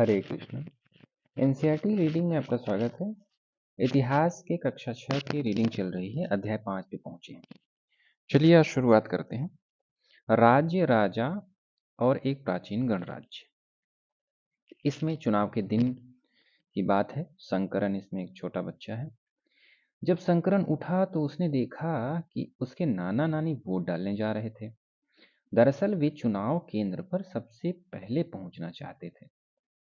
हरे Krishna. NCERT reading में आपका स्वागत है। इतिहास के कक्षा 6 की रीडिंग चल रही है, अध्याय 5 पे पहुंचे हैं। चलिए आज शुरुआत करते हैं। राज्य, राजा और एक प्राचीन गणराज्य। इसमें चुनाव के दिन की बात है। शंकरन इसमें एक छोटा बच्चा है। जब शंकरन उठा तो उसने देखा कि उसके नाना नानी वोट डालने जा रहे थे। दरअसल वे चुनाव केंद्र पर सबसे पहले पहुंचना चाहते थे।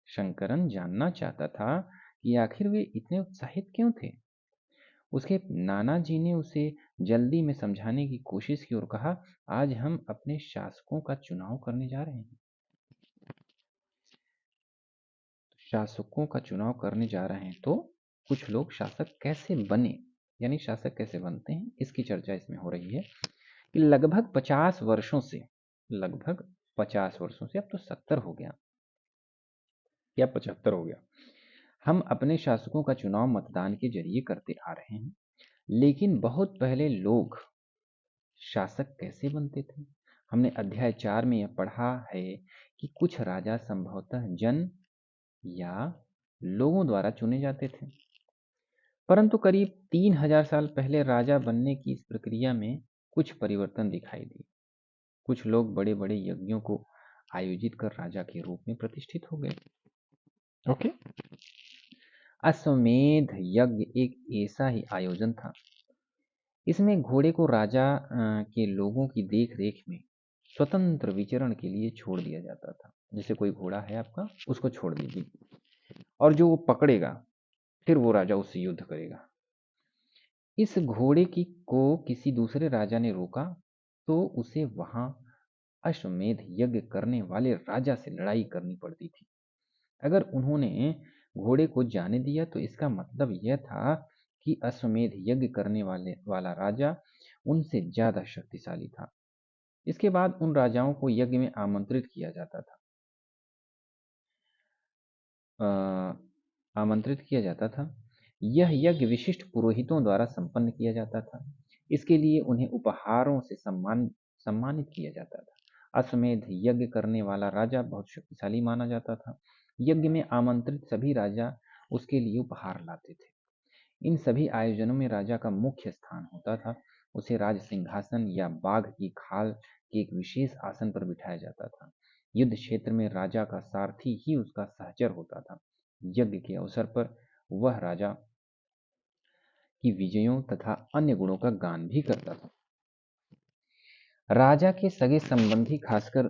शंकरन जानना चाहता था कि आखिर वे इतने उत्साहित क्यों थे। उसके नाना जी ने उसे जल्दी में समझाने की कोशिश की और कहा, आज हम अपने शासकों का चुनाव करने जा रहे हैं। शासकों का चुनाव करने जा रहे हैं तो कुछ लोग शासक कैसे बने, यानी शासक कैसे बनते हैं, इसकी चर्चा इसमें हो रही है। कि लगभग 50 वर्षों से, अब तो 70 हो गया या 75 हो गया, हम अपने शासकों का चुनाव मतदान के जरिए करते आ रहे हैं। लेकिन बहुत पहले लोग शासक कैसे बनते थे? हमने अध्याय 4 में यह पढ़ा है कि कुछ राजा संभवतः जन या लोगों द्वारा चुने जाते थे। परंतु करीब 3000 साल पहले राजा बनने की इस प्रक्रिया में कुछ परिवर्तन दिखाई दिए। कुछ लोग बड़े बड़े यज्ञों को आयोजित कर राजा के रूप में प्रतिष्ठित हो गए। ओके। अश्वमेध यज्ञ एक ऐसा ही आयोजन था। इसमें घोड़े को राजा के लोगों की देख रेख में स्वतंत्र विचरण के लिए छोड़ दिया जाता था। जैसे कोई घोड़ा है आपका, उसको छोड़ दीजिए, और जो वो पकड़ेगा फिर वो राजा उससे युद्ध करेगा। इस घोड़े की को किसी दूसरे राजा ने रोका तो उसे वहां अश्वमेध यज्ञ करने वाले राजा से लड़ाई करनी पड़ती थी। अगर उन्होंने घोड़े को जाने दिया तो इसका मतलब यह था कि अश्वमेध यज्ञ करने वाला राजा उनसे ज्यादा शक्तिशाली था। इसके बाद उन राजाओं को यज्ञ में आमंत्रित किया जाता था। यह यज्ञ विशिष्ट पुरोहितों द्वारा संपन्न किया जाता था। इसके लिए उन्हें उपहारों से सम्मानित किया जाता था। अश्वमेध यज्ञ करने वाला राजा बहुत शक्तिशाली माना जाता था। यज्ञ में आमंत्रित सभी राजा उसके लिए उपहार लाते थे। इन सभी आयोजनों में राजा का मुख्य स्थान होता था। उसे राज सिंहासन या बाघ की खाल के एक विशेष आसन पर बिठाया जाता था। युद्ध क्षेत्र में राजा का सारथी ही उसका सहचर होता था। यज्ञ के अवसर पर वह राजा की विजयों तथा अन्य गुणों का गान भी करता था। राजा के सगे संबंधी, खासकर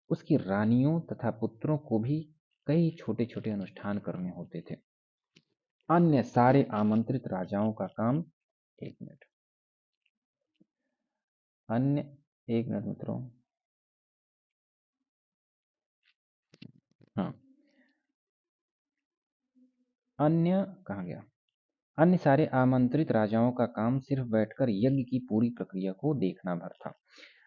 उसकी रानियों तथा पुत्रों को भी कई छोटे छोटे अनुष्ठान करने होते थे। अन्य सारे आमंत्रित राजाओं का काम, एक मिनट मित्रों, हाँ, अन्य सारे आमंत्रित राजाओं का काम सिर्फ बैठकर यज्ञ की पूरी प्रक्रिया को देखना भर था।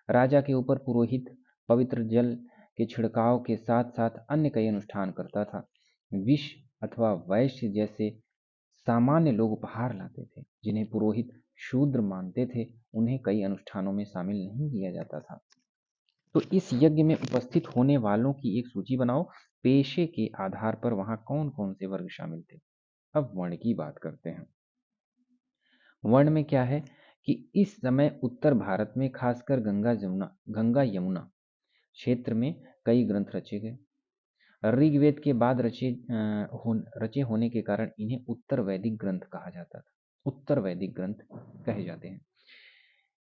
राजा के ऊपर पुरोहित पवित्र जल के छिड़काव के साथ साथ अन्य कई अनुष्ठान करता था। विष अथवा वैश्य जैसे सामान्य लोग उपहार लाते थे, जिन्हें पुरोहित शूद्र मानते थे। उन्हें कई अनुष्ठानों में शामिल नहीं किया जाता था। तो इस यज्ञ में उपस्थित होने वालों की एक सूची बनाओ। पेशे के आधार पर वहां कौन कौन से वर्ग शामिल थे। अब वर्ण की बात करते हैं। वर्ण में क्या है कि इस समय उत्तर भारत में खासकर गंगा यमुना क्षेत्र में कई ग्रंथ रचे गए। ऋग्वेद के बाद रचे होने के कारण इन्हें उत्तर वैदिक ग्रंथ कहा जाता था। उत्तर वैदिक ग्रंथ कहे जाते हैं।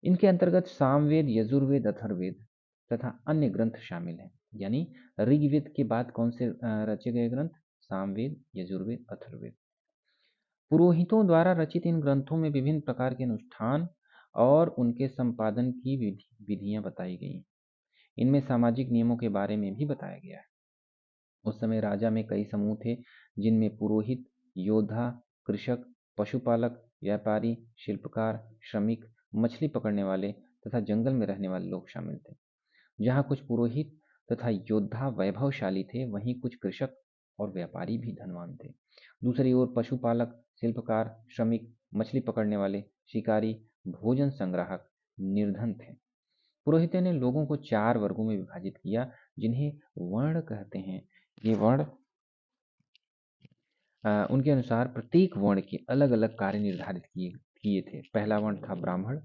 इनके अंतर्गत सामवेद, यजुर्वेद, अथर्ववेद तथा अन्य ग्रंथ शामिल हैं। यानी ऋग्वेद के बाद कौन से रचे गए ग्रंथ? सामवेद, यजुर्वेद, अथर्ववेद। पुरोहितों द्वारा रचित इन ग्रंथों में विभिन्न प्रकार के अनुष्ठान और उनके संपादन की विधियां बताई गई। इनमें सामाजिक नियमों के बारे में भी बताया गया है। उस समय राजा में कई समूह थे, जिनमें पुरोहित, योद्धा, कृषक, पशुपालक, व्यापारी, शिल्पकार, श्रमिक, मछली पकड़ने वाले तथा जंगल में रहने वाले लोग शामिल थे। जहाँ कुछ पुरोहित तथा योद्धा वैभवशाली थे, वहीं कुछ कृषक और व्यापारी भी धनवान थे। दूसरी ओर पशुपालक, शिल्पकार, श्रमिक, मछली पकड़ने वाले, शिकारी, भोजन संग्राहक निर्धन थे। पुरोहितों ने लोगों को 4 वर्गों में विभाजित किया, जिन्हें वर्ण कहते हैं। ये वर्ण उनके अनुसार प्रत्येक वर्ण के अलग अलग कार्य निर्धारित किए किए थे। पहला वर्ण था ब्राह्मण,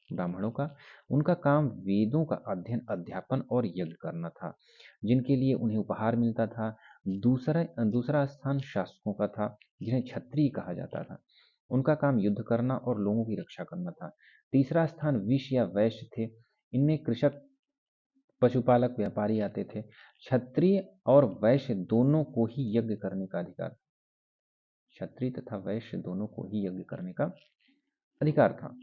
ब्राह्मणों का। उनका काम वेदों का अध्ययन, अध्यापन और यज्ञ करना था, जिनके लिए उन्हें उपहार मिलता था। दूसरा दूसरा स्थान शासकों का था, जिन्हें क्षत्रिय कहा जाता था। उनका काम युद्ध करना और लोगों की रक्षा करना था। तीसरा स्थान विश्य या वैश्य थे। इनमें कृषक, पशुपालक, व्यापारी आते थे। क्षत्रिय और वैश्य दोनों को ही यज्ञ करने का अधिकार, क्षत्रिय तथा वैश्य दोनों को ही यज्ञ करने का अधिकार था,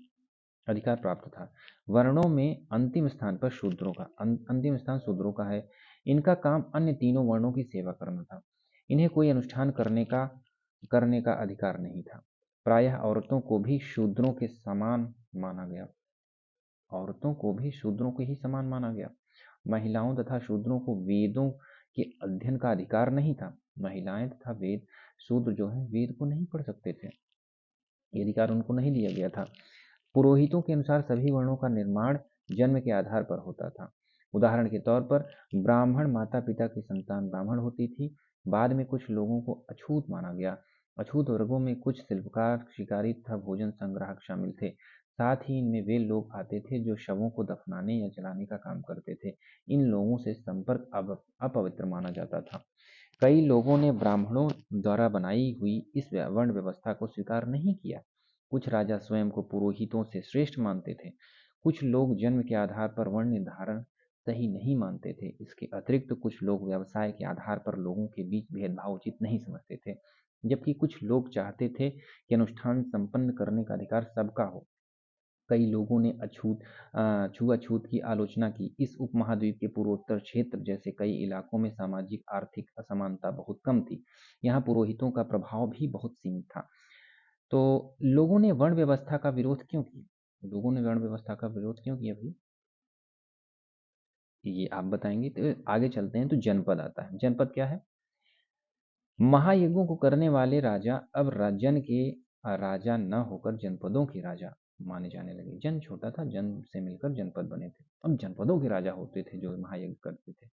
अधिकार प्राप्त था। वर्णों में अंतिम स्थान पर शूद्रों का, अंतिम स्थान शूद्रों का है। इनका काम अन्य तीनों वर्णों की सेवा करना था। इन्हें कोई अनुष्ठान करने का अधिकार नहीं था। प्रायः औरतों को भी शूद्रों के समान माना गया, औरतों को भी शूद्रों के ही समान माना गया। महिलाओं तथा शूद्रों को वेदों के अध्ययन का अधिकार नहीं था। महिलाएं तथा शूद्र जो है वेद को नहीं पढ़ सकते थे, ये अधिकार उनको नहीं दिया गया था। पुरोहितों के अनुसार सभी वर्णों का निर्माण जन्म के आधार पर होता था। उदाहरण के तौर पर ब्राह्मण माता पिता की संतान ब्राह्मण होती थी। बाद में कुछ लोगों को अछूत माना गया। अछूत वर्गों में कुछ शिल्पकार, शिकारी तथा भोजन संग्राहक शामिल थे। साथ ही इनमें वे लोग आते थे जो शवों को दफनाने या जलाने का काम करते थे। इन लोगों से संपर्क अपवित्र माना जाता था। कई लोगों ने ब्राह्मणों द्वारा बनाई हुई इस वर्ण व्यवस्था को स्वीकार नहीं किया। कुछ राजा स्वयं को पुरोहितों से श्रेष्ठ मानते थे। कुछ लोग जन्म के आधार पर वर्ण निर्धारण सही नहीं मानते थे। इसके अतिरिक्त कुछ लोग व्यवसाय के आधार पर लोगों के बीच भेदभाव उचित नहीं समझते थे, जबकि कुछ लोग चाहते थे कि अनुष्ठान संपन्न करने का अधिकार सबका हो। कई लोगों ने छुआछूत की आलोचना की। इस उपमहाद्वीप के पूर्वोत्तर क्षेत्र जैसे कई इलाकों में सामाजिक आर्थिक असमानता बहुत कम थी। यहाँ पुरोहितों का प्रभाव भी बहुत सीमित था। तो लोगों ने वर्ण व्यवस्था का विरोध क्यों किया? लोगों ने वर्ण व्यवस्था का विरोध क्यों किया भाई? ये आप बताएंगे। तो आगे चलते हैं। तो जनपद आता है। जनपद क्या है? महायज्ञों को करने वाले राजा अब जन के राजा न होकर जनपदों के राजा माने जाने लगे। जन छोटा था, जन से मिलकर जनपद बने थे। अब जनपदों के राजा होते थे जो महायज्ञ करते थे।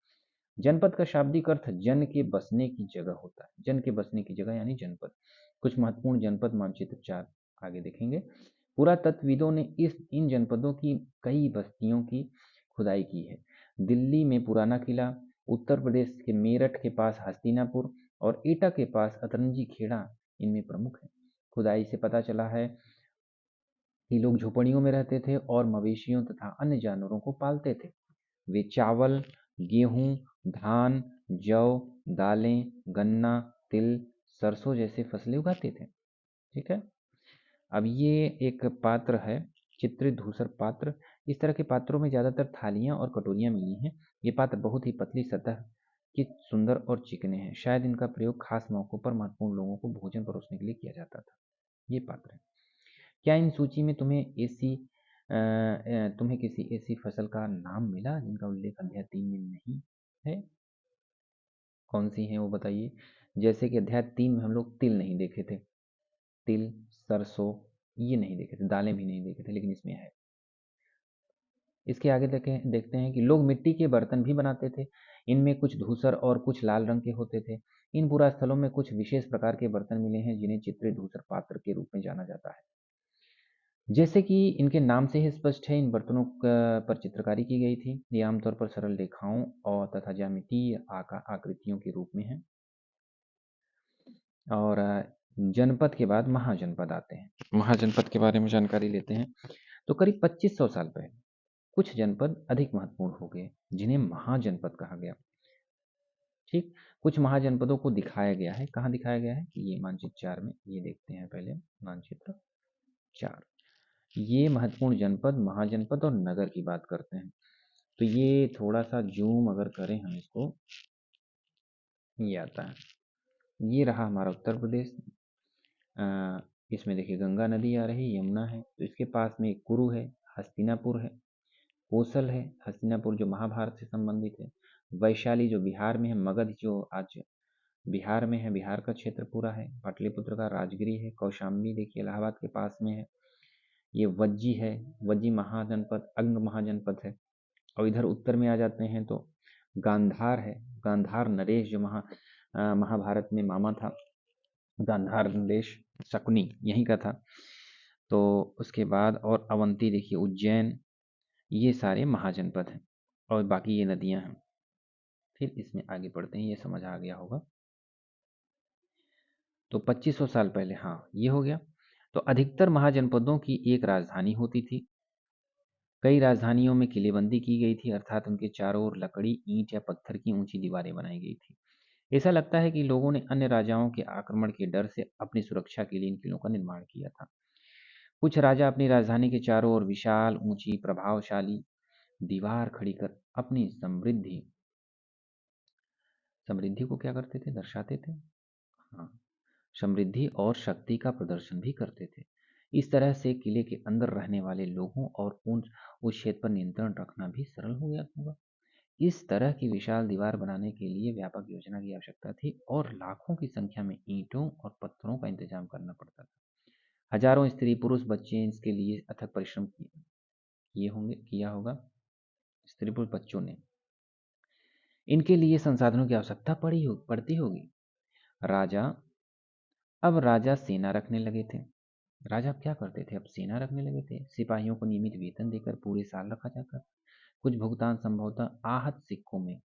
जनपद का शाब्दिक अर्थ जन के बसने की जगह होता है। जन के बसने की जगह यानी जनपद। कुछ महत्वपूर्ण जनपद मानचित्र 4 आगे देखेंगे। पुरातत्वविदों ने इन जनपदों की कई बस्तियों की खुदाई की है। दिल्ली में पुराना किला, उत्तर प्रदेश के मेरठ के पास हस्तिनापुर और एटा के पास अतरंजी खेड़ा इनमें प्रमुख है। खुदाई से पता चला है कि लोग झोपड़ियों में रहते थे और मवेशियों तथा अन्य जानवरों को पालते थे। वे चावल, गेहूं, धान, जौ, दालें, गन्ना, तिल, सरसों जैसे फसलें उगाते थे। ठीक है। अब ये एक पात्र है, चित्रित धूसर पात्र। इस तरह के पात्रों में ज्यादातर थालियां और कटोरियां मिली हैं। ये पात्र बहुत ही पतली सतह के सुंदर और चिकने हैं। शायद इनका प्रयोग खास मौकों पर महत्वपूर्ण लोगों को भोजन परोसने के लिए किया जाता था। ये पात्र है। क्या इन सूची में तुम्हें किसी ऐसी फसल का नाम मिला जिनका उल्लेख अध्याय 3 में नहीं है? कौन सी है वो बताइए। जैसे कि अध्याय 3 में हम लोग तिल नहीं देखे थे, तिल, सरसों ये नहीं देखे थे, दालें भी नहीं देखे थे, लेकिन इसमें है। इसके आगे देखते हैं कि लोग मिट्टी के बर्तन भी बनाते थे। इनमें कुछ धूसर और कुछ लाल रंग के होते थे। इन पुरा स्थलों में कुछ विशेष प्रकार के बर्तन मिले हैं जिन्हें चित्रित धूसर पात्र के रूप में जाना जाता है। जैसे कि इनके नाम से ही स्पष्ट है, इन बर्तनों पर चित्रकारी की गई थी। ये आमतौर पर सरल रेखाओं और तथा ज्यामितीय आकृतियों के रूप में है। और जनपद के बाद महाजनपद आते हैं। महाजनपद के बारे में जानकारी लेते हैं। तो करीब 2500 साल पहले कुछ जनपद अधिक महत्वपूर्ण हो गए जिन्हें महाजनपद कहा गया। ठीक। कुछ महाजनपदों को दिखाया गया है। कहाँ दिखाया गया है? ये मानचित्र 4 में। ये देखते हैं पहले मानचित्र 4। ये महत्वपूर्ण जनपद, महाजनपद और नगर की बात करते हैं। तो ये थोड़ा सा जूम अगर करें हम इसको, ये आता है। ये रहा हमारा उत्तर प्रदेश। इसमें देखिए गंगा नदी आ रही, यमुना है। तो इसके पास में एक कुरु है, हस्तिनापुर है, कोसल है। हस्तिनापुर जो महाभारत से संबंधित है। वैशाली जो बिहार में है, मगध जो आज बिहार में है, बिहार का क्षेत्र पूरा है। पाटलिपुत्र का राजगिरी है। कौशाम्बी देखिए इलाहाबाद के पास में है। ये वज्जी है, वज्जी महाजनपद, अंग महाजनपद है। और इधर उत्तर में आ जाते हैं तो गांधार है। गांधार नरेश जो महाभारत में मामा था, गांधार देश शकुनी यहीं का था। तो उसके बाद और अवंती देखिए, उज्जैन, ये सारे महाजनपद हैं और बाकी ये नदियां हैं। फिर इसमें आगे बढ़ते हैं, ये समझ आ गया होगा। तो 2500 साल पहले, हाँ ये हो गया। तो अधिकतर महाजनपदों की एक राजधानी होती थी। कई राजधानियों में किलेबंदी की गई थी, अर्थात उनके चारों ओर लकड़ी, ईंट या पत्थर की ऊंची दीवारें बनाई गई थी। ऐसा लगता है कि लोगों ने अन्य राजाओं के आक्रमण के डर से अपनी सुरक्षा के लिए इन किलों का निर्माण किया था। कुछ राजा अपनी राजधानी के चारों ओर विशाल, ऊंची, प्रभावशाली दीवार खड़ी कर अपनी समृद्धि समृद्धि को क्या करते थे, दर्शाते थे। हाँ, समृद्धि और शक्ति का प्रदर्शन भी करते थे। इस तरह से किले के अंदर रहने वाले लोगों और उस क्षेत्र पर नियंत्रण रखना भी सरल हो गया होगा। इस तरह की विशाल दीवार बनाने के लिए व्यापक योजना की आवश्यकता थी और लाखों की संख्या में ईंटों और पत्थरों का इंतजाम करना पड़ता था। हजारों स्त्री पुरुष बच्चे इसके लिए अथक परिश्रम किया होगा। स्त्री पुरुष बच्चों ने इनके लिए संसाधनों की आवश्यकता पड़ती होगी। राजा अब राजा सेना रखने लगे थे। राजा क्या करते थे, अब सेना रखने लगे थे। सिपाहियों को नियमित वेतन देकर पूरे साल रखा जाता था। कुछ भुगतान संभवतः आहत सिक्कों में,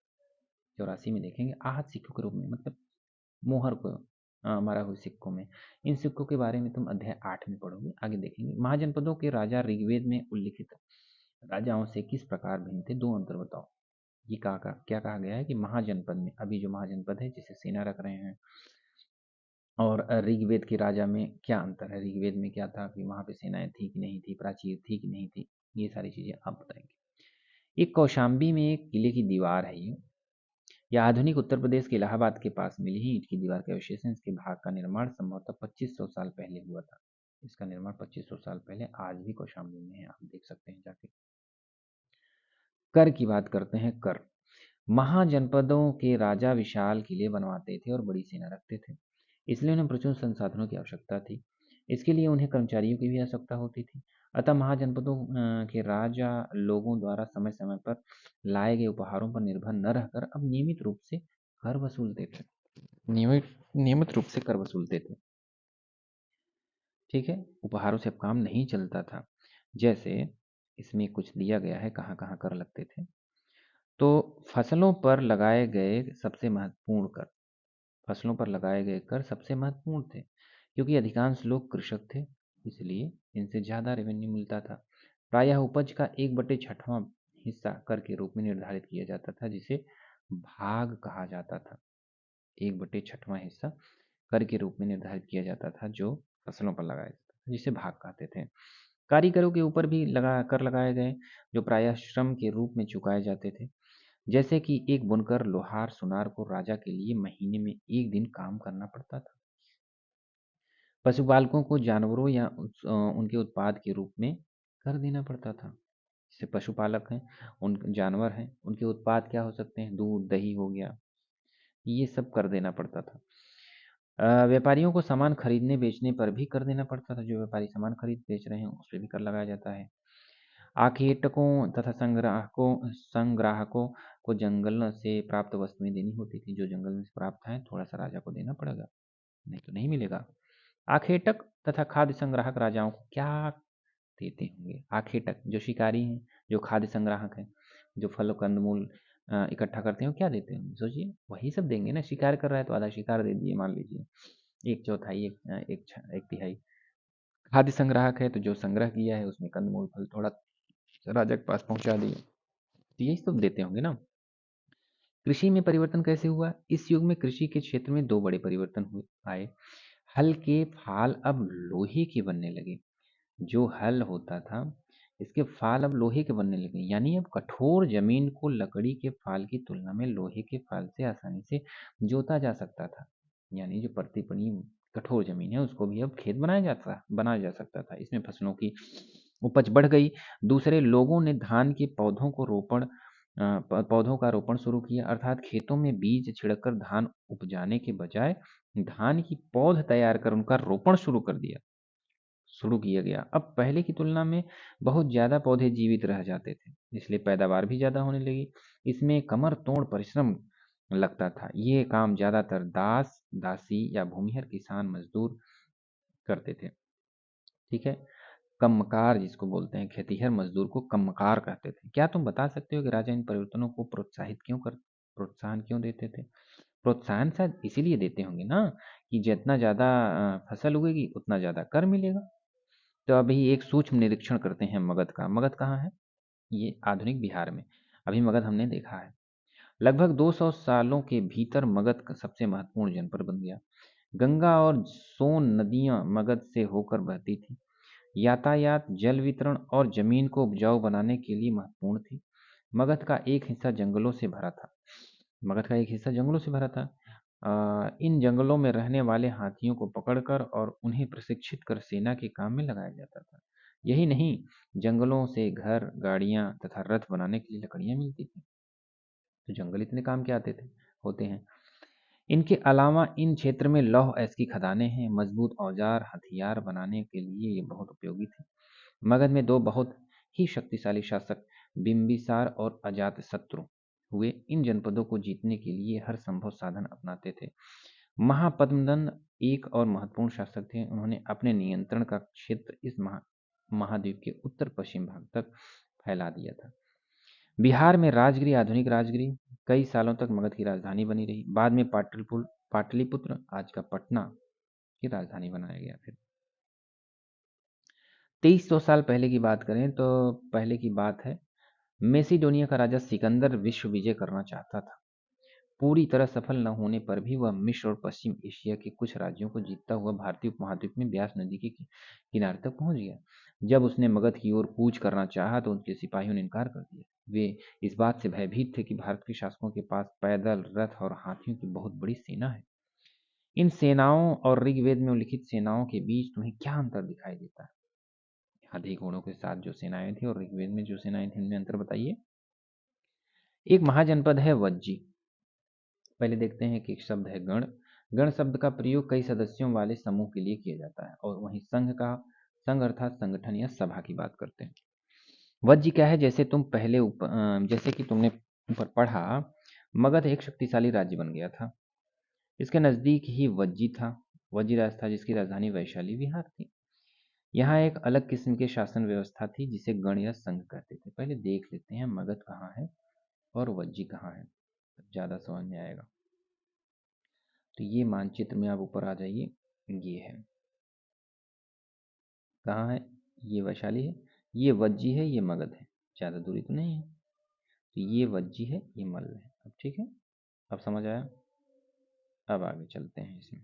84 में देखेंगे, आहत सिक्कों के रूप में, मतलब मोहर को मारा हुए सिक्कों में। इन सिक्कों के बारे में तुम अध्याय 8 में पढ़ोगे, आगे देखेंगे। महाजनपदों के राजा ऋग्वेद में उल्लिखित राजाओं से किस प्रकार भिन्न थे, दो अंतर बताओ। ये क्या कहा गया है कि महाजनपद में, अभी जो महाजनपद है जिसे सेना रख रहे हैं, और ऋग्वेद के राजा में क्या अंतर है। ऋग्वेद में क्या था कि वहाँ पे सेनाएं थी कि नहीं थी, प्राचीर थी कि नहीं थी, ये सारी चीज़ें आप बताएंगे। एक कौशाम्बी में एक किले की दीवार है ये। यह आधुनिक उत्तर प्रदेश के इलाहाबाद के पास मिली ही ईंट की दीवार के अवशेष हैं। इसके भाग का निर्माण संभवतः 2500 साल पहले हुआ था। इसका निर्माण 2500 साल पहले आज भी कौशाम्बी में है, आप देख सकते हैं जाके। कर की बात करते हैं। कर, महाजनपदों के राजा विशाल किले बनवाते थे और बड़ी सेना रखते थे, इसलिए उन्हें प्रचुर संसाधनों की आवश्यकता थी। इसके लिए उन्हें कर्मचारियों की भी आवश्यकता होती थी। अतः महाजनपदों के राजा लोगों द्वारा समय समय पर लाए गए उपहारों पर निर्भर न रहकर अब नियमित रूप से कर वसूलते थे। नियमित रूप से कर वसूलते थे। ठीक है, उपहारों से अब काम नहीं चलता था। जैसे इसमें कुछ दिया गया है कहाँ कहाँ कर लगते थे। तो फसलों पर लगाए गए सबसे महत्वपूर्ण कर, फसलों पर लगाए गए कर सबसे महत्वपूर्ण थे, क्योंकि अधिकांश लोग कृषक थे, इसलिए इनसे ज़्यादा रेवेन्यू मिलता था। प्रायः उपज का 1/6वां हिस्सा कर के रूप में निर्धारित किया जाता था, जिसे भाग कहा जाता था। 1/6वां हिस्सा कर के रूप में निर्धारित किया जाता था, जो फसलों पर लगाया जाता था, जिसे भाग कहते थे। कारीगरों के ऊपर भी कर लगाए गए, जो प्रायः श्रम के रूप में चुकाए जाते थे। जैसे कि एक बुनकर, लोहार, सुनार को राजा के लिए महीने में एक दिन काम करना पड़ता था। पशुपालकों को जानवरों या उनके उत्पाद के रूप में कर देना पड़ता था। जैसे पशुपालक हैं, उन जानवर हैं, उनके उत्पाद क्या हो सकते हैं, दूध, दही हो गया, ये सब कर देना पड़ता था। व्यापारियों को सामान खरीदने बेचने पर भी कर देना पड़ता था। जो व्यापारी सामान खरीद बेच रहे हैं उस पर भी कर लगाया जाता है। आखेटकों तथा संग्राहकों को जंगल से प्राप्त वस्तुएं देनी होती थी। जो जंगल से प्राप्त है थोड़ा सा राजा को देना पड़ेगा, नहीं तो नहीं मिलेगा। आखेटक तथा खाद्य संग्राहक राजाओं को क्या देते होंगे। आखेटक जो शिकारी हैं, जो खाद्य संग्राहक हैं, जो फल कंदमूल इकट्ठा करते हैं, वो क्या देते होंगे, सोचिए। वही सब देंगे ना, शिकार कर रहा है तो आधा शिकार दे दिए, मान लीजिए 1/4, एक तिहाई। खाद्य संग्राहक है तो जो संग्रह किया है उसमें कंदमूल फल थोड़ा राजा के पास पहुंचा दिए, तो यही सब देते होंगे ना। कृषि में परिवर्तन कैसे हुआ। इस युग में कृषि के क्षेत्र में दो बड़े परिवर्तन हुए आए। हल के फाल अब लोहे के बनने लगे। जो हल होता था, इसके फाल अब लोहे के बनने लगे, यानी अब कठोर जमीन को लकड़ी के फाल की तुलना में लोहे के फाल से आसानी से जोता जा सकता था। यानी जो परती पड़ी कठोर जमीन है उसको भी अब खेत बनाया जा सकता था। इसमें फसलों की उपज बढ़ गई। दूसरे, लोगों ने धान के पौधों का रोपण शुरू किया, अर्थात खेतों में बीज छिड़कर धान उपजाने के बजाय धान की पौध तैयार कर उनका रोपण शुरू किया गया। अब पहले की तुलना में बहुत ज़्यादा पौधे जीवित रह जाते थे, इसलिए पैदावार भी ज़्यादा होने लगी। इसमें कमर तोड़ परिश्रम लगता था। ये काम ज्यादातर दास, दासी या भूमिहर किसान मजदूर करते थे। ठीक है। कम्मकार जिसको बोलते हैं, खेतिहर मजदूर को कम्मकार कहते थे। क्या तुम बता सकते हो कि राजा इन परिवर्तनों को प्रोत्साहन क्यों देते थे? प्रोत्साहन शायद इसीलिए देते होंगे ना कि जितना ज्यादा फसल उगेगी उतना ज्यादा कर मिलेगा। तो अभी एक सूक्ष्म निरीक्षण करते हैं मगध का। मगध कहाँ है? ये आधुनिक बिहार में। अभी मगध हमने देखा है। लगभग 200 सालों के भीतर मगध का सबसे महत्वपूर्ण जनपद बन गया। गंगा और सोन नदियां मगध से होकर बहती थी। यातायात, जल वितरण और जमीन को उपजाऊ बनाने के लिए महत्वपूर्ण थी। मगध का एक हिस्सा जंगलों से भरा था। मगध का एक हिस्सा जंगलों से भरा था। इन जंगलों में रहने वाले हाथियों को पकड़कर और उन्हें प्रशिक्षित कर सेना के काम में लगाया जाता था। यही नहीं, जंगलों से घर, गाड़ियां तथा रथ बनाने के लिए लकड़ियां मिलती थी। तो जंगल इतने काम के आते थे होते हैं। इनके अलावा इन क्षेत्र में लौह अयस्क की खदानें हैं। मजबूत औजार, हथियार बनाने के लिए ये बहुत उपयोगी थे। मगध में दो बहुत ही शक्तिशाली शासक बिंबिसार और अजातशत्रु हुए। इन जनपदों को जीतने के लिए हर संभव साधन अपनाते थे। महापद्मनंद एक और महत्वपूर्ण शासक थे। उन्होंने अपने नियंत्रण का क्षेत्र इस महाद्वीप के उत्तर पश्चिम भाग तक फैला दिया था। बिहार में राजगिरी, आधुनिक राजगिरी, कई सालों तक मगध की राजधानी बनी रही। बाद में पाटलिपुत्र, आज का पटना, की राजधानी बनाया गया। फिर 2300 साल पहले की बात करें तो पहले की बात है, मेसिडोनिया का राजा सिकंदर विश्व विजय करना चाहता था। पूरी तरह सफल न होने पर भी वह मिस्र और पश्चिम एशिया के कुछ राज्यों को जीतता हुआ भारतीय उपमहाद्वीप में ब्यास नदी के किनारे तक पहुंच गया। जब उसने मगध की ओर कूच करना चाहा तो उनके सिपाहियों ने इनकार कर दिया। वे इस बात से भयभीत थे कि भारत के शासकों के पास पैदल, रथ और हाथियों की बहुत बड़ी सेना है। इन सेनाओं और ऋग्वेद में उल्लिखित सेनाओं के बीच तुम्हें क्या अंतर दिखाई देता है? हाथी घोड़ों के साथ जो सेनाएं थी और ऋग्वेद में जो सेनाएं थी, उनमें अंतर बताइए। एक महाजनपद है वज्जी। पहले देखते हैं कि एक शब्द है गण। गण शब्द का प्रयोग कई सदस्यों वाले समूह के लिए किया जाता है। और वहीं संघ अर्थात संगठन या सभा की बात करते हैं। वज्जी क्या है? जैसे कि तुमने ऊपर पढ़ा, मगध एक शक्तिशाली राज्य बन गया था। इसके नजदीक ही वज्जी था। वज्जी राज था जिसकी राजधानी वैशाली विहार थी। यहाँ एक अलग किस्म की शासन व्यवस्था थी जिसे गण या संघ कहते थे। पहले देख लेते हैं मगध कहाँ है और वज्जी कहाँ है, ज्यादा समझ में आएगा। तो ये मानचित्र में आप ऊपर आ जाइए। ये है, कहाँ है? ये वैशाली है, ये वज्जी है, ये मगध है। ज़्यादा दूरी तो नहीं है। तो ये वज्जी है, ये मल्ल है। अब ठीक है, अब समझ आया। अब आगे चलते हैं इसमें।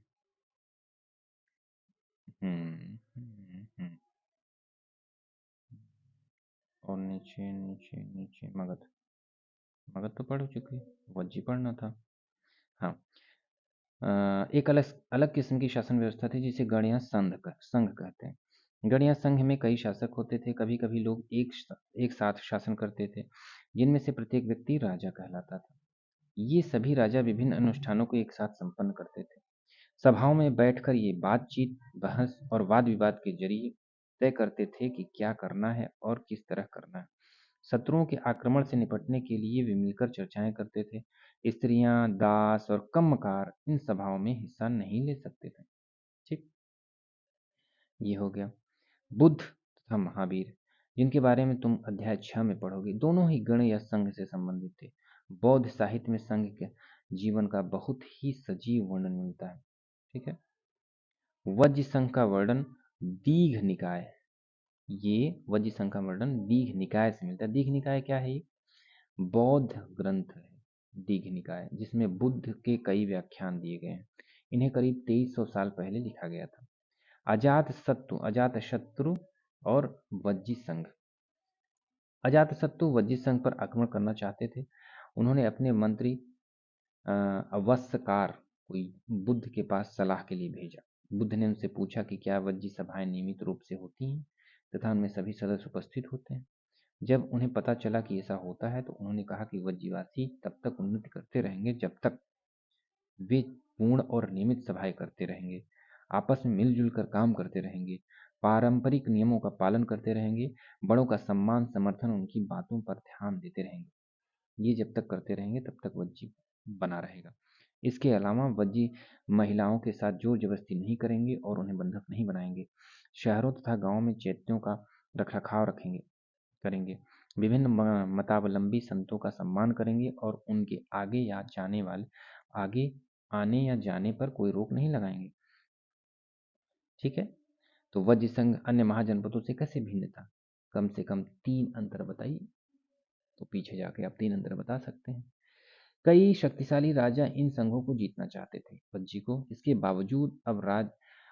हम्म। और नीचे नीचे नीचे मगध। मगध तो पढ़ चुके, वज्जी पढ़ना था। हाँ। एक अलग अलग किस्म की शासन व्यवस्था थी जिसे गण या संघ कहते हैं। गण या संघ में कई शासक होते थे। कभी कभी लोग एक साथ शासन करते थे, जिनमें से प्रत्येक व्यक्ति राजा कहलाता था। ये सभी राजा विभिन्न अनुष्ठानों को एक साथ संपन्न करते थे। सभाओं में बैठकर ये बातचीत, बहस और वाद विवाद के जरिए तय करते थे कि क्या करना है और किस तरह करना है। शत्रुओं के आक्रमण से निपटने के लिए वे मिलकर चर्चाएं करते थे। स्त्रियां, दास और कम्मकार इन सभाओं में हिस्सा नहीं ले सकते थे। ठीक, ये हो गया। बुद्ध तथा महावीर, जिनके बारे में तुम अध्याय 6 में पढ़ोगे, दोनों ही गण या संघ से संबंधित थे। बौद्ध साहित्य में संघ के जीवन का बहुत ही सजीव वर्णन मिलता है। ठीक है। वज्र संघ का वर्णन दीघ निकाय, ये वज्र संघ का वर्णन दीघ निकाय से मिलता है। दीघ निकाय क्या है? बौद्ध ग्रंथ है दीघ निकाय, जिसमें बुद्ध के कई व्याख्यान दिए गए हैं। इन्हें करीब 2300 साल पहले लिखा गया था। अजातशत्रु और वज्जी संघ। अजातशत्रु वज्जी संघ पर आक्रमण करना चाहते थे। उन्होंने अपने मंत्री अवस्कार को बुद्ध के पास सलाह के लिए भेजा। बुद्ध ने उनसे पूछा कि क्या वज्जी सभाएं नियमित रूप से होती हैं तथा उनमें सभी सदस्य उपस्थित होते हैं। जब उन्हें पता चला कि ऐसा होता है तो उन्होंने कहा कि वज्जीवासी तब तक उन्नति करते रहेंगे जब तक वे पूर्ण और नियमित सभाएं करते रहेंगे, आपस में मिलजुल कर काम करते रहेंगे, पारंपरिक नियमों का पालन करते रहेंगे, बड़ों का सम्मान, समर्थन, उनकी बातों पर ध्यान देते रहेंगे। ये जब तक करते रहेंगे तब तक वज्जी बना रहेगा। इसके अलावा वज्जी महिलाओं के साथ जोर जबरदस्ती नहीं करेंगे और उन्हें बंधक नहीं बनाएंगे। शहरों तथा गांवों में चैत्यों का रखरखाव करेंगे। विभिन्न मतावलंबी संतों का सम्मान करेंगे और उनके आगे आने या जाने पर कोई रोक नहीं लगाएंगे। ठीक है। तो वज्र संघ अन्य महाजनपदों से कैसे भिन्न था? कम से कम 3 अंतर बताइए। तो पीछे जाके आप 3 अंतर बता सकते हैं। कई शक्तिशाली राजा इन संघों को जीतना चाहते थे वज्जी को। इसके बावजूद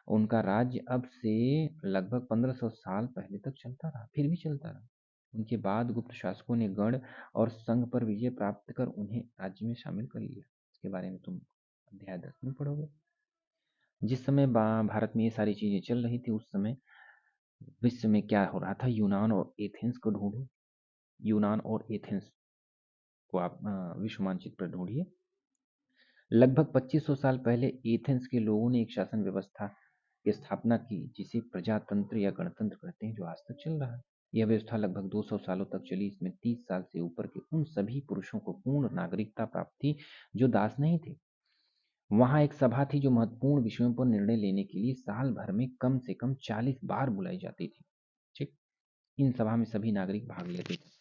उनका राज्य अब से लगभग 1500 साल पहले तक चलता रहा, फिर भी चलता रहा। उनके बाद गुप्त शासकों ने गढ़ और संघ पर विजय प्राप्त कर उन्हें राज्य में शामिल कर लिया। इसके बारे में तुम अध्याय 10 में पढ़ोगे। जिस समय भारत में ये सारी चीजें चल रही थी, उस समय विश्व में क्या हो रहा था? यूनान और एथेंस को ढूंढो। यूनान और एथेंस को आप विश्व मानचित्र पर ढूंढिए। लगभग 2500 साल पहले एथेंस के लोगों ने एक शासन व्यवस्था की स्थापना की जिसे प्रजातंत्र या गणतंत्र कहते हैं, जो आज तक चल रहा है। यह व्यवस्था लगभग 200 सालों तक चली। इसमें 30 साल से ऊपर के उन सभी पुरुषों को पूर्ण नागरिकता प्राप्त थी जो दास नहीं थे। वहां एक सभा थी जो महत्वपूर्ण विषयों पर निर्णय लेने के लिए साल भर में कम से कम 40 बार बुलाई जाती थी। ठीक। इन सभा में सभी नागरिक भाग लेते थे।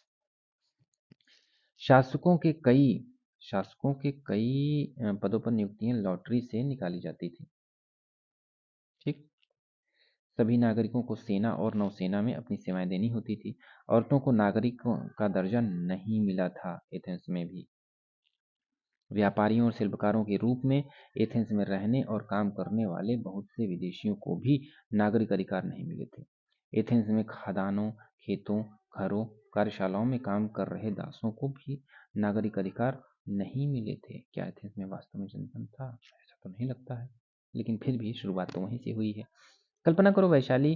शासकों के कई पदों पर नियुक्तियां लॉटरी से निकाली जाती थी। ठीक। सभी नागरिकों को सेना और नौसेना में अपनी सेवाएं देनी होती थी। औरतों को नागरिकों का दर्जा नहीं मिला था एथेंस में भी। व्यापारियों और शिल्पकारों के रूप में एथेंस में रहने और काम करने वाले बहुत से विदेशियों को भी नागरिक अधिकार नहीं मिले थे। एथेंस में खदानों, खेतों, घरों, कार्यशालाओं में काम कर रहे दासों को भी नागरिक अधिकार नहीं मिले थे। क्या एथेंस में वास्तव में जनधन था? ऐसा तो नहीं लगता है, लेकिन फिर भी शुरुआत तो वहीं से हुई है। कल्पना करो वैशाली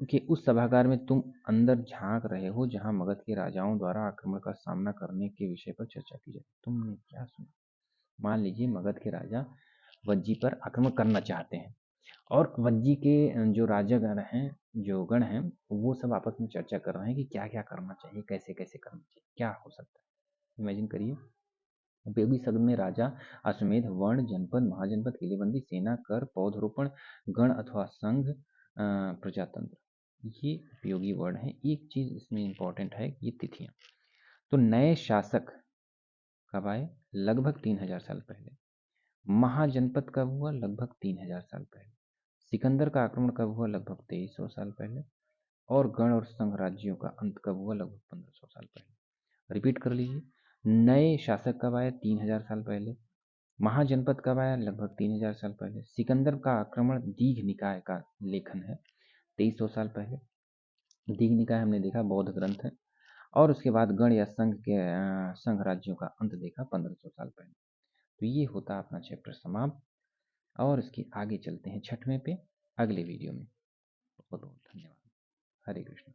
के उस सभागार में तुम अंदर झांक रहे हो जहां मगध के राजाओं द्वारा आक्रमण का सामना करने के विषय पर चर्चा की जाए। तुमने क्या सुना? मान लीजिए मगध के राजा वज्जी पर आक्रमण करना चाहते हैं और वज्जी के जो राजागण हैं, जो गण हैं, वो सब आपस में चर्चा कर रहे हैं कि क्या क्या करना चाहिए, कैसे कैसे करना चाहिए, क्या हो सकता है। इमेजिन करिए। उपयोगी शब्द में राजा, अश्वमेध, वर्ण, जनपद, महाजनपद, किलेबंदी, सेना, कर, पौधरोपण, गण अथवा संघ, प्रजातंत्र, ये उपयोगी वर्ड है। एक चीज इसमें इंपॉर्टेंट है, ये तिथियां। तो नए शासक कब आए? लगभग 3000 साल पहले। महाजनपद कब हुआ? लगभग 3000 साल पहले। सिकंदर का आक्रमण कब हुआ? लगभग 2300 साल पहले। और गण और संघ राज्यों का अंत कब हुआ? लगभग 1500 साल पहले। रिपीट कर लीजिए। नए शासक कब आए? 3000 साल पहले। महाजनपद कब आया? लगभग 3000 साल पहले। सिकंदर का आक्रमण दीघ निकाय का लेखन है, 2300 साल पहले। दीघ निकाय हमने देखा बौद्ध ग्रंथ है। और उसके बाद गण या संघ राज्यों का अंत देखा 1500 साल पहले। तो ये होता अपना चैप्टर समाप्त। और इसके आगे चलते हैं 6वें पे अगले वीडियो में। बहुत बहुत धन्यवाद। हरे कृष्ण।